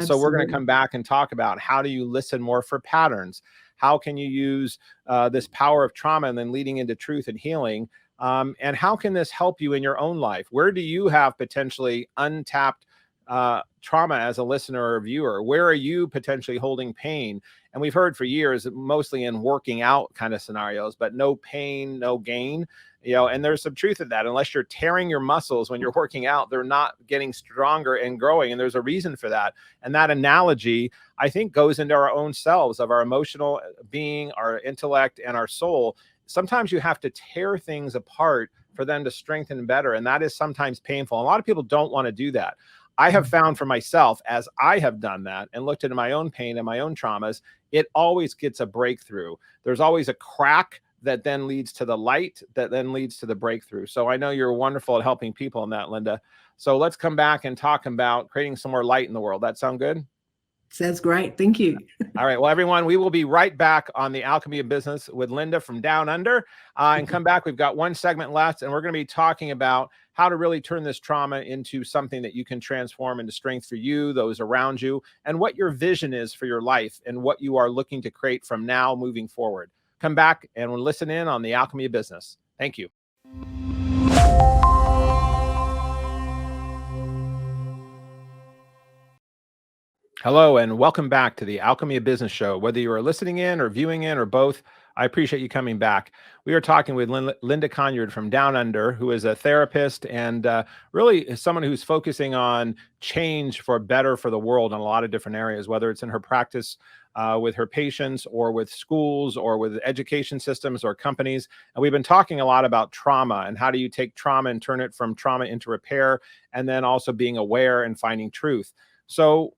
So we're going to come back and talk about, how do you listen more for patterns? How can you use this power of trauma and then leading into truth and healing And how can this help you in your own life? Where do you have potentially untapped trauma as a listener or viewer? Where are you potentially holding pain? And we've heard for years, mostly in working out kind of scenarios, but no pain, no gain. And there's some truth in that. Unless you're tearing your muscles when you're working out, they're not getting stronger and growing. And there's a reason for that. And that analogy, I think, goes into our own selves, of our emotional being, our intellect, and our soul. Sometimes you have to tear things apart for them to strengthen better. And that is sometimes painful. A lot of people don't want to do that. I have found for myself, as I have done that and looked into my own pain and my own traumas, it always gets a breakthrough. There's always a crack that then leads to the light, that then leads to the breakthrough. So I know you're wonderful at helping people in that, Linda. So let's come back and talk about creating some more light in the world. That sound good? Sounds great. Thank you. All right. Well, everyone, we will be right back on the Alchemy of Business with Linda from Down Under. And come back. We've got one segment left, and we're going to be talking about how to really turn this trauma into something that you can transform into strength for you, those around you, and what your vision is for your life and what you are looking to create from now moving forward. Come back and we'll listen in on the Alchemy of Business. Thank you. Hello, and welcome back to the Alchemy of Business show. Whether you are listening in or viewing in or both, I appreciate you coming back. We are talking with Linda Conyard from Down Under, who is a therapist and really someone who's focusing on change for better for the world in a lot of different areas, whether it's in her practice with her patients or with schools or with education systems or companies. And we've been talking a lot about trauma and how do you take trauma and turn it from trauma into repair, and then also being aware and finding truth. So,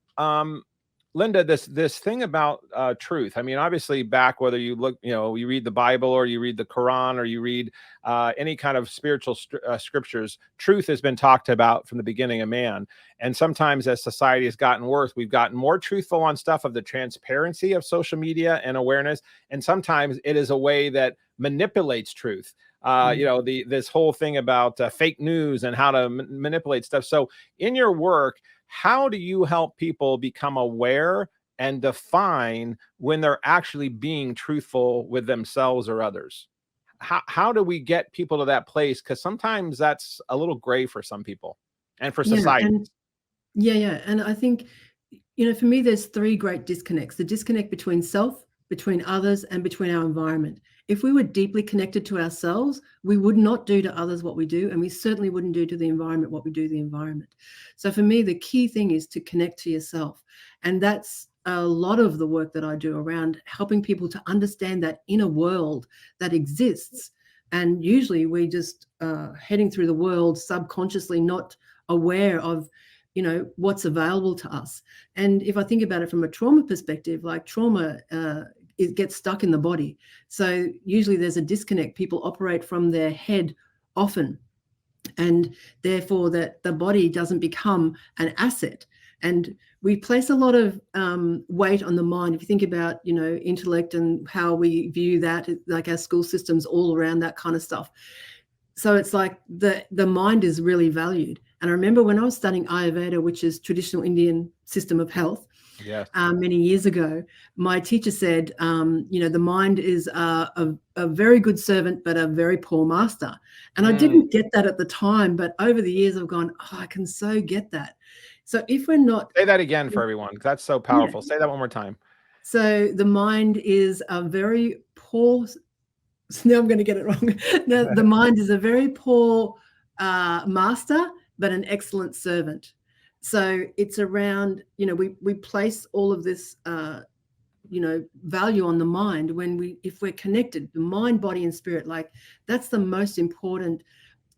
Linda, this thing about truth. I mean, obviously, back whether you look, you read the Bible or you read the Quran or you read any kind of spiritual scriptures, truth has been talked about from the beginning of man. And sometimes, as society has gotten worse, we've gotten more truthful on stuff of the transparency of social media and awareness. And sometimes it is a way that manipulates truth. This whole thing about fake news and how to manipulate stuff. So, in your work, how do you help people become aware and define when they're actually being truthful with themselves or others? How do we get people to that place? Because sometimes that's a little gray for some people and for society. And I think, for me, there's three great disconnects: the disconnect between self, between others, and between our environment. If we were deeply connected to ourselves, we would not do to others what we do, and we certainly wouldn't do to the environment what we do to the environment. So for me, the key thing is to connect to yourself. And that's a lot of the work that I do around helping people to understand that inner world that exists. And usually we just heading through the world subconsciously, not aware of what's available to us. And if I think about it from a trauma perspective, like trauma, it gets stuck in the body. So usually there's a disconnect. People operate from their head often, and therefore that the body doesn't become an asset. And we place a lot of weight on the mind. If you think about, intellect and how we view that, like our school systems all around that kind of stuff. So it's like the mind is really valued. And I remember when I was studying Ayurveda, which is traditional Indian system of health, many years ago, my teacher said, the mind is a very good servant, but a very poor master. And I didn't get that at the time, but over the years I've gone, I can so get that. So if we're not... Say that again for everyone, because that's so powerful. Say that one more time. So the mind is a very poor... Now I'm going to get it wrong. No, the mind is a very poor master, but an excellent servant. So it's around, we place all of this, value on the mind if we're connected, the mind, body, and spirit. Like that's the most important,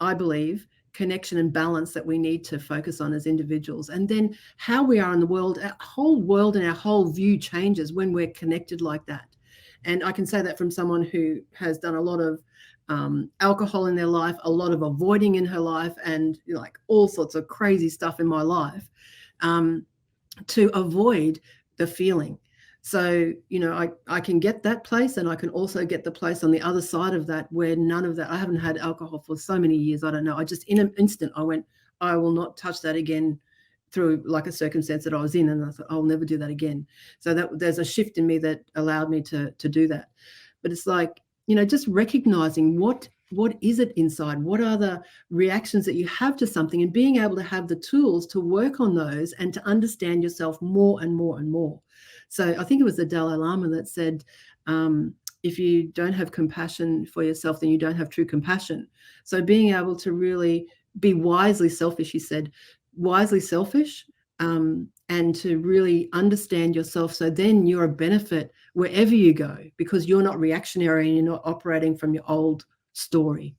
I believe, connection and balance that we need to focus on as individuals. And then how we are in the world, our whole world and our whole view changes when we're connected like that. And I can say that from someone who has done a lot of alcohol in their life, a lot of avoiding in her life, and like all sorts of crazy stuff in my life to avoid the feeling. So, I can get that place, and I can also get the place on the other side of that where none of that. I haven't had alcohol for so many years. I don't know. I just in an instant I went, I will not touch that again, through like a circumstance that I was in, and I thought I'll never do that again. So that there's a shift in me that allowed me to do that. But it's like, just recognizing what what is it inside? What are the reactions that you have to something, and being able to have the tools to work on those and to understand yourself more and more and more. So I think it was the Dalai Lama that said, if you don't have compassion for yourself, then you don't have true compassion. So being able to really be wisely selfish, he said, wisely selfish, and to really understand yourself. So then you're a benefit wherever you go, because you're not reactionary and you're not operating from your old story.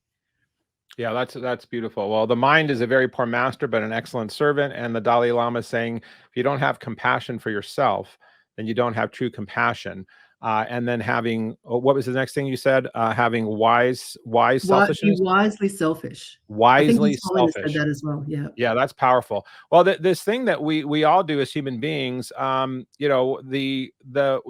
Yeah, that's beautiful. Well, the mind is a very poor master, but an excellent servant. And the Dalai Lama is saying, if you don't have compassion for yourself, then you don't have true compassion. And then having, what was the next thing you said? Having wise selfishness. Be wisely selfish. Wisely I think Solomon selfish. said that as well. Yeah. Yeah, that's powerful. Well, this thing that we all do as human beings, you know, the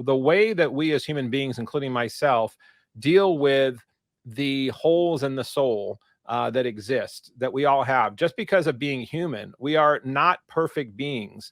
way that we as human beings, including myself, deal with the holes in the soul that exist, that we all have, just because of being human. We are not perfect beings.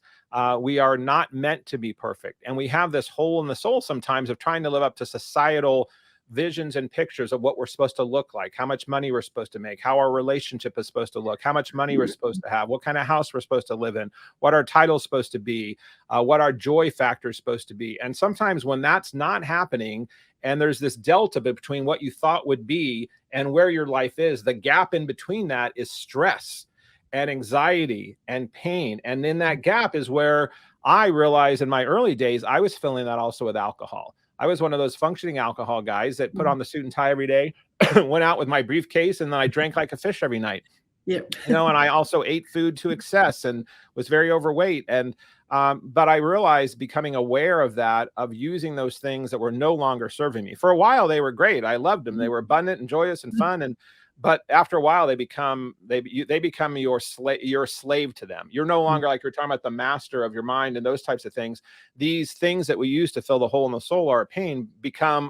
We are not meant to be perfect. And we have this hole in the soul sometimes of trying to live up to societal visions and pictures of what we're supposed to look like, how much money we're supposed to make, how our relationship is supposed to look, how much money we're supposed to have, what kind of house we're supposed to live in, what our title's supposed to be, what our joy factor is supposed to be. And sometimes when that's not happening, and there's this delta between what you thought would be and where your life is, the gap in between that is stress and anxiety and pain. And in that gap is where I realized in my early days, I was filling that also with alcohol. I was one of those functioning alcohol guys that put on the suit and tie every day, went out with my briefcase, and then I drank like a fish every night. Yep. You know, and I also ate food to excess and was very overweight. And but I realized, becoming aware of that, of using those things that were no longer serving me. For a while, they were great. I loved them. They were abundant and joyous and fun. But after a while, they become your slave to them. You're no longer, like you're talking about, the master of your mind and those types of things. These things that we use to fill the hole in the soul, our pain,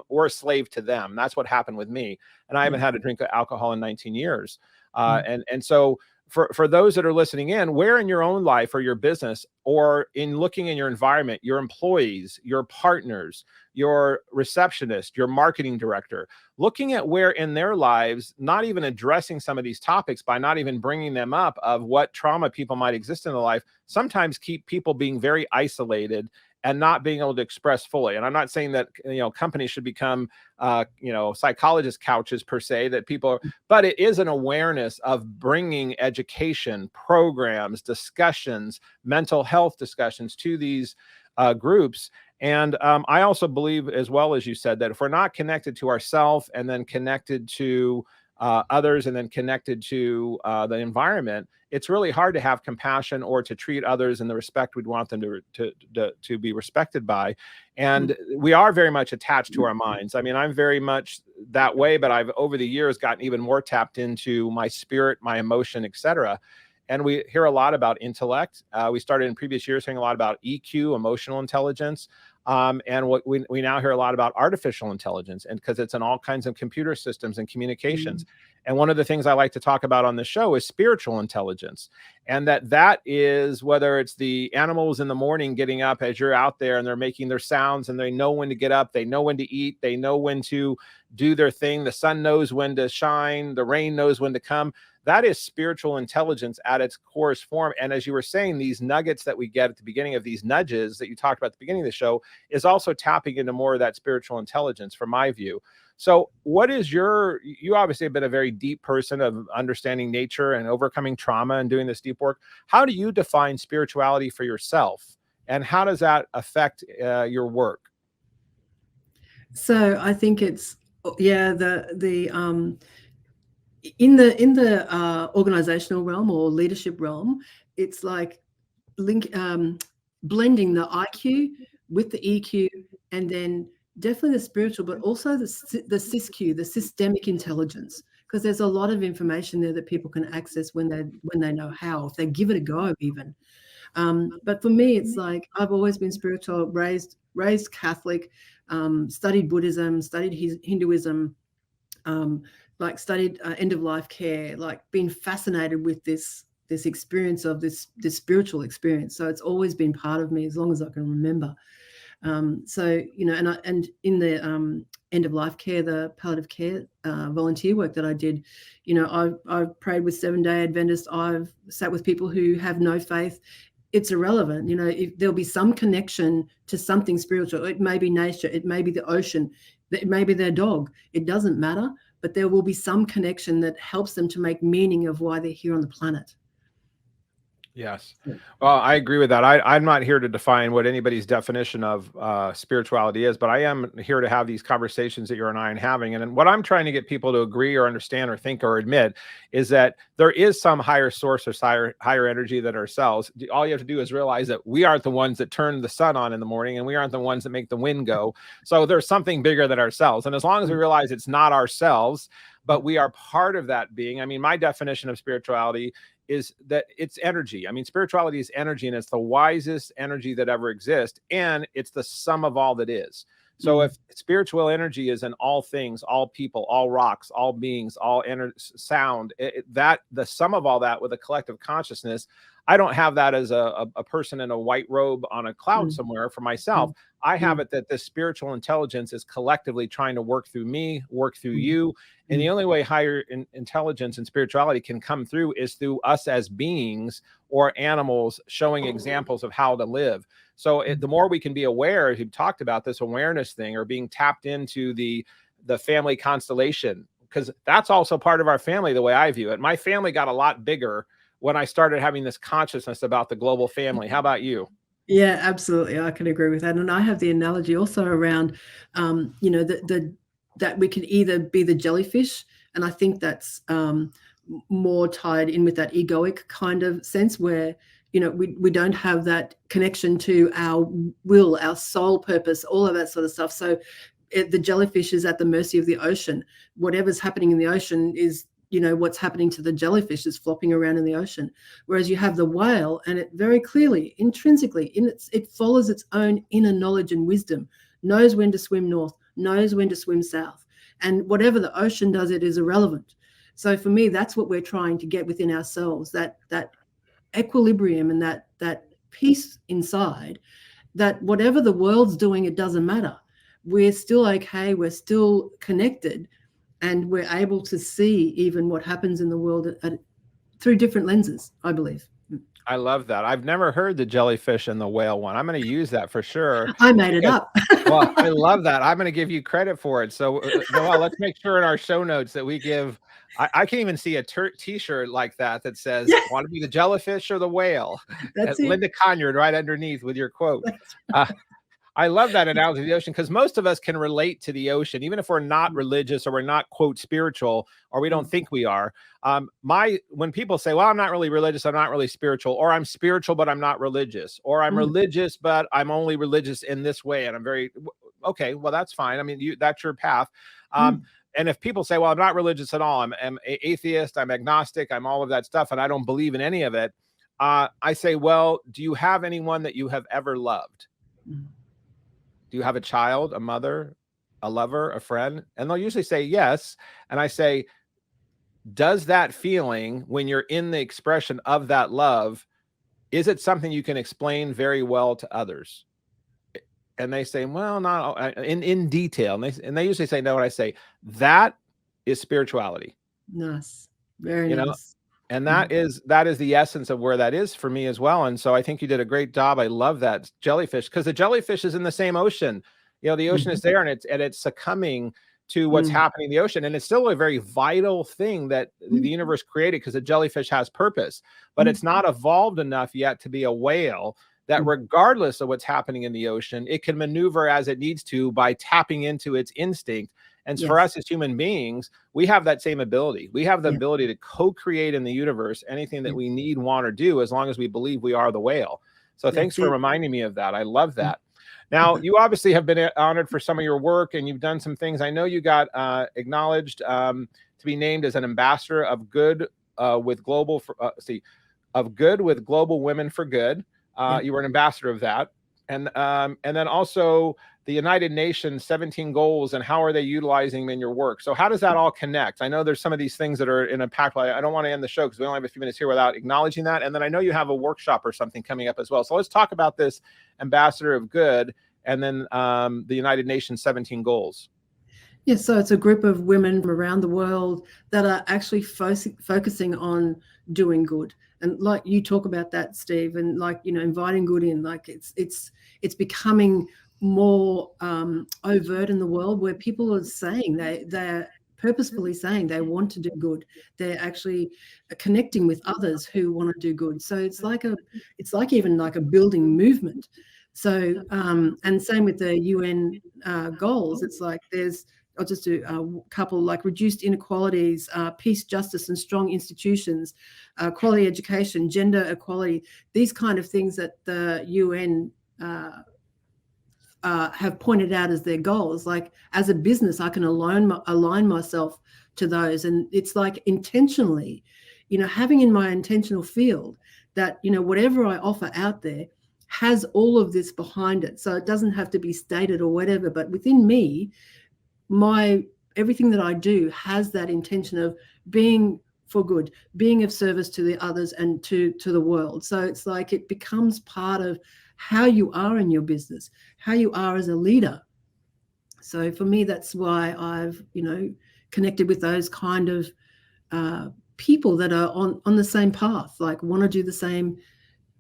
we're a slave to them. That's what happened with me. And I haven't had a drink of alcohol in 19 years. And so for those that are listening in, where in your own life or your business, or in looking in your environment, your employees, your partners, your receptionist, your marketing director, looking at where in their lives, not even addressing some of these topics, by not even bringing them up, of what trauma people might exist in their life, sometimes keep people being very isolated and not being able to express fully. And I'm not saying that, you know, companies should become, you know, psychologist couches per se, that people but it is an awareness of bringing education, programs, discussions, mental health discussions to these groups. And I also believe, as well as you said, that if we're not connected to ourselves, and then connected to others, and then connected to the environment, it's really hard to have compassion or to treat others in the respect we'd want them to be respected by. And we are very much attached to our minds. I mean, I'm very much that way, but I've over the years gotten even more tapped into my spirit, my emotion, etc. And we hear a lot about intellect. We started in previous years hearing a lot about EQ, emotional intelligence. And what we now hear a lot about artificial intelligence, and because it's in all kinds of computer systems and communications. And one of the things I like to talk about on the show is spiritual intelligence. And that is, whether it's the animals in the morning getting up as you're out there and they're making their sounds, and they know when to get up, they know when to eat, they know when to do their thing. The sun knows when to shine, the rain knows when to come. That is spiritual intelligence at its core form. And as you were saying, these nuggets that we get at the beginning of these nudges that you talked about at the beginning of the show is also tapping into more of that spiritual intelligence, from my view. So what is you obviously have been a very deep person of understanding nature and overcoming trauma and doing this deep work. How do you define spirituality for yourself? And how does that affect your work? So I think it's, yeah, in the organizational realm or leadership realm, it's like blending the IQ with the EQ, and then definitely the spiritual, but also the SysQ, the systemic intelligence, because there's a lot of information there that people can access when they know how, if they give it a go even. But for me, it's like, I've always been spiritual, raised Catholic, studied Buddhism, studied Hinduism, like studied end of life care, like been fascinated with this experience of this spiritual experience. So it's always been part of me as long as I can remember. So, and in the end of life care, the palliative care volunteer work that I did, I've prayed with 7-day Adventists. I've sat with people who have no faith. It's irrelevant. If there'll be some connection to something spiritual. It may be nature, it may be the ocean, it may be their dog. It doesn't matter, but there will be some connection that helps them to make meaning of why they're here on the planet. Yes. Well, I agree with that. I'm not here to define what anybody's definition of spirituality is, but I am here to have these conversations that you and I are having. And what I'm trying to get people to agree or understand or think or admit is that there is some higher source or higher energy than ourselves. All you have to do is realize that we aren't the ones that turn the sun on in the morning, and we aren't the ones that make the wind go. So there's something bigger than ourselves. And as long as we realize it's not ourselves, but we are part of that being. I mean, my definition of spirituality is that it's energy. I mean, spirituality is energy, and it's the wisest energy that ever exists. And it's the sum of all that is. So if spiritual energy is in all things, all people, all rocks, all beings, all sound, that the sum of all that with a collective consciousness, I don't have that as a person in a white robe on a cloud somewhere for myself. I have it that this spiritual intelligence is collectively trying to work through me, work through you. And the only way higher intelligence and spirituality can come through is through us as beings or animals showing examples of how to live. So the more we can be aware, as you've talked about this awareness thing, or being tapped into the family constellation, because that's also part of our family, the way I view it. My family got a lot bigger when I started having this consciousness about the global family. How about you? Yeah, absolutely. I can agree with that. And I have the analogy also around, that we can either be the jellyfish, and I think that's more tied in with that egoic kind of sense where, we don't have that connection to our will, our soul purpose, all of that sort of stuff. So the jellyfish is at the mercy of the ocean. Whatever's happening in the ocean is, what's happening to the jellyfish is flopping around in the ocean. Whereas you have the whale, and it very clearly, intrinsically, it follows its own inner knowledge and wisdom, knows when to swim north, knows when to swim south. And whatever the ocean does, it is irrelevant. So for me, that's what we're trying to get within ourselves, that equilibrium and that peace inside, that whatever the world's doing, it doesn't matter. We're still okay, we're still connected, and we're able to see even what happens in the world through different lenses, I believe. I love that. I've never heard the jellyfish and the whale one. I'm going to use that for sure. I made it up. Well, I love that. I'm going to give you credit for it. So, Noelle, let's make sure in our show notes that we give. I can't even see a t-shirt like that says, want to be the jellyfish or the whale? That's Linda Conyard right underneath with your quote. I love that analogy of the ocean, because most of us can relate to the ocean, even if we're not religious or we're not, quote, spiritual, or we don't think we are. When people say, well, I'm not really religious, I'm not really spiritual, or I'm spiritual, but I'm not religious, or I'm religious, but I'm only religious in this way. And I'm very, okay, well, that's fine. I mean, that's your path. And if people say, well, I'm not religious at all, I'm atheist, I'm agnostic, I'm all of that stuff, and I don't believe in any of it, I say, well, do you have anyone that you have ever loved? Do you have a child, a mother, a lover, a friend? And they'll usually say yes. And I say, does that feeling, when you're in the expression of that love, is it something you can explain very well to others? And they say, well, not in detail. And they usually say no. And I say, that is spirituality. Nice. Very nice. And that is the essence of where that is for me as well. And so I think you did a great job. I love that jellyfish, because the jellyfish is in the same ocean. The ocean is there, and it's succumbing to what's happening in the ocean. And it's still a very vital thing that the universe created, because the jellyfish has purpose, but it's not evolved enough yet to be a whale that, regardless of what's happening in the ocean, it can maneuver as it needs to by tapping into its instinct. And for us as human beings, we have that same ability. We have the ability to co-create in the universe anything that we need, want, or do, as long as we believe we are the whale. So thanks for reminding me of that. I love that. Now, you obviously have been honored for some of your work, and you've done some things. I know you got acknowledged to be named as an ambassador of good with global with Global Women for Good. You were an ambassador of that. And then also the United Nations 17 goals, and how are they utilizing them in your work? So how does that all connect? I know there's some of these things that are in a pack. I don't want to end the show because we only have a few minutes here without acknowledging that. And then I know you have a workshop or something coming up as well. So let's talk about this Ambassador of Good and then the United Nations 17 goals. Yes, so it's a group of women from around the world that are actually focusing on doing good. And like you talk about that, Steve, and like, you know, inviting good in, like it's becoming more overt in the world, where people are saying they're purposefully saying they want to do good. They're actually connecting with others who want to do good. So it's like even like a building movement. So and same with the UN goals. It's like I'll just do a couple, like reduced inequalities, peace, justice, and strong institutions, quality education, gender equality, these kind of things that the UN have pointed out as their goals. Like as a business, I can align myself to those. And it's like intentionally, you know, having in my intentional field that, you know, whatever I offer out there has all of this behind it. So it doesn't have to be stated or whatever, but within me, everything that I do has that intention of being for good, being of service to the others and to the world. So it's like it becomes part of how you are in your business, how you are as a leader. So for me, that's why I've, you know, connected with those kind of people that are on the same path, like want to do the same,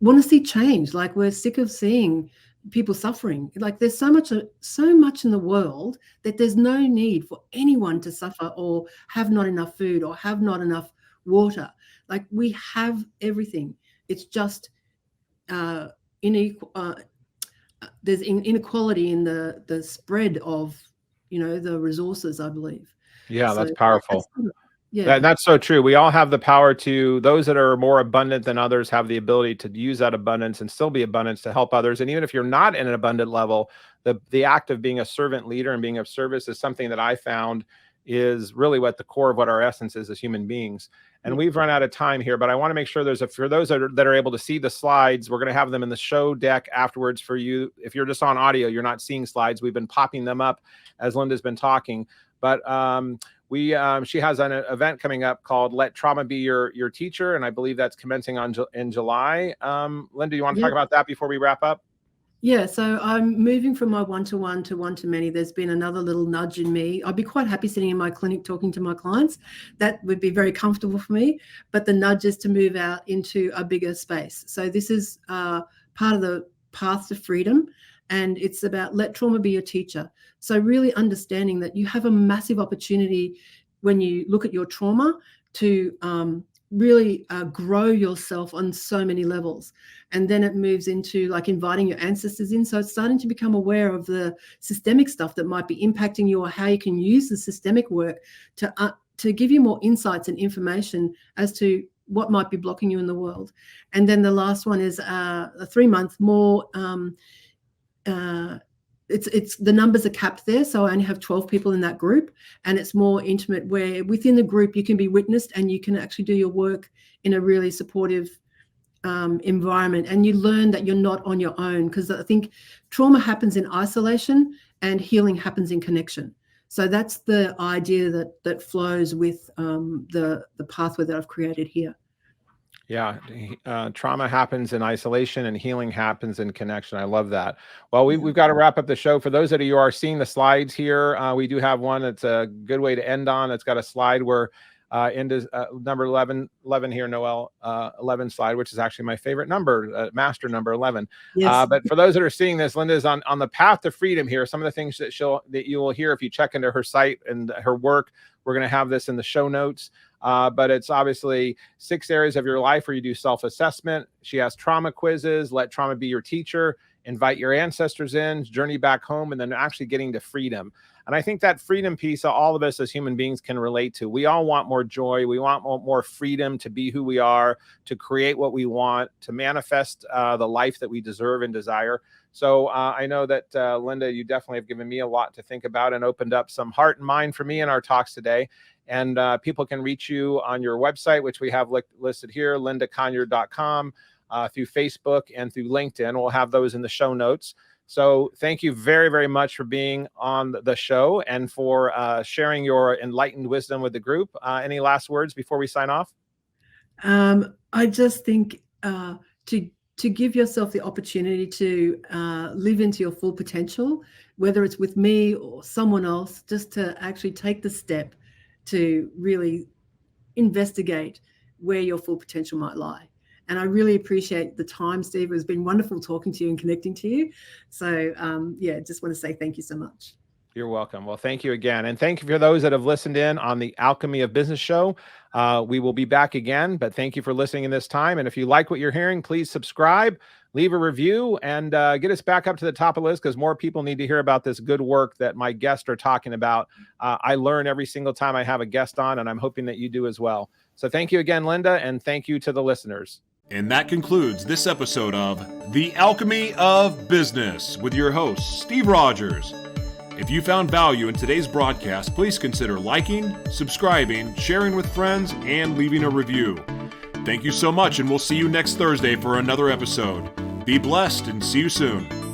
want to see change. Like we're sick of seeing people suffering. Like there's so much in the world that there's no need for anyone to suffer or have not enough food or have not enough water. Like we have everything. It's just there's inequality in the spread of, you know, the resources, I believe. Yeah, So that's powerful. yeah, That's so true. We all have the power to, those that are more abundant than others have the ability to use that abundance and still be abundance to help others. And even if you're not in an abundant level, the act of being a servant leader and being of service is something that I found is really what the core of what our essence is as human beings. And we've run out of time here, but I want to make sure for those that are able to see the slides, we're going to have them in the show deck afterwards for you. If you're just on audio, you're not seeing slides. We've been popping them up as Linda's been talking, but she has an event coming up called Let Trauma Be Your Teacher, and I believe that's commencing in July. Linda, you want to talk about that before we wrap up? Yeah, so I'm moving from my one-to-one to one-to-many. There's been another little nudge in me. I'd be quite happy sitting in my clinic talking to my clients. That would be very comfortable for me. But the nudge is to move out into a bigger space. So this is part of the path to freedom. And it's about let trauma be your teacher. So really understanding that you have a massive opportunity when you look at your trauma to really grow yourself on so many levels. And then it moves into like inviting your ancestors in. So it's starting to become aware of the systemic stuff that might be impacting you, or how you can use the systemic work to give you more insights and information as to what might be blocking you in the world. And then the last one is a 3-month more. It's the numbers are capped there, so I only have 12 people in that group, and it's more intimate, where within the group you can be witnessed and you can actually do your work in a really supportive environment, and you learn that you're not on your own, because I think trauma happens in isolation and healing happens in connection. So that's the idea that flows with the pathway that I've created here. Yeah, trauma happens in isolation and healing happens in connection. I love that. Well, we've got to wrap up the show. For those of you who are seeing the slides here, we do have one that's a good way to end on. It's got a slide where into number 11 here, Noelle, 11 slide, which is actually my favorite number, master number 11. Yes. But for those that are seeing this, Linda is on the path to freedom here. Some of the things that you will hear if you check into her site and her work. We're going to have this in the show notes. But it's obviously 6 areas of your life where you do self-assessment. She has trauma quizzes, let trauma be your teacher, invite your ancestors in, journey back home, and then actually getting to freedom. And I think that freedom piece, all of us as human beings can relate to. We all want more joy. We want more freedom to be who we are, to create what we want, to manifest the life that we deserve and desire. So I know that, Linda, you definitely have given me a lot to think about and opened up some heart and mind for me in our talks today. And people can reach you on your website, which we have listed here, lindaconyard.com, through Facebook and through LinkedIn. We'll have those in the show notes. So thank you very, very much for being on the show and for sharing your enlightened wisdom with the group. Any last words before we sign off? I just think to to give yourself the opportunity to live into your full potential, whether it's with me or someone else, just to actually take the step to really investigate where your full potential might lie. And I really appreciate the time, Steve. It's been wonderful talking to you and connecting to you. So just want to say thank you so much. You're welcome. Well, thank you again. And thank you for those that have listened in on the Alchemy of Business show. We will be back again, but thank you for listening in this time. And if you like what you're hearing, please subscribe, leave a review, and get us back up to the top of the list, because more people need to hear about this good work that my guests are talking about. I learn every single time I have a guest on, and I'm hoping that you do as well. So thank you again, Linda, and thank you to the listeners. And that concludes this episode of The Alchemy of Business with your host, Steve Rodgers. If you found value in today's broadcast, please consider liking, subscribing, sharing with friends, and leaving a review. Thank you so much, and we'll see you next Thursday for another episode. Be blessed and see you soon.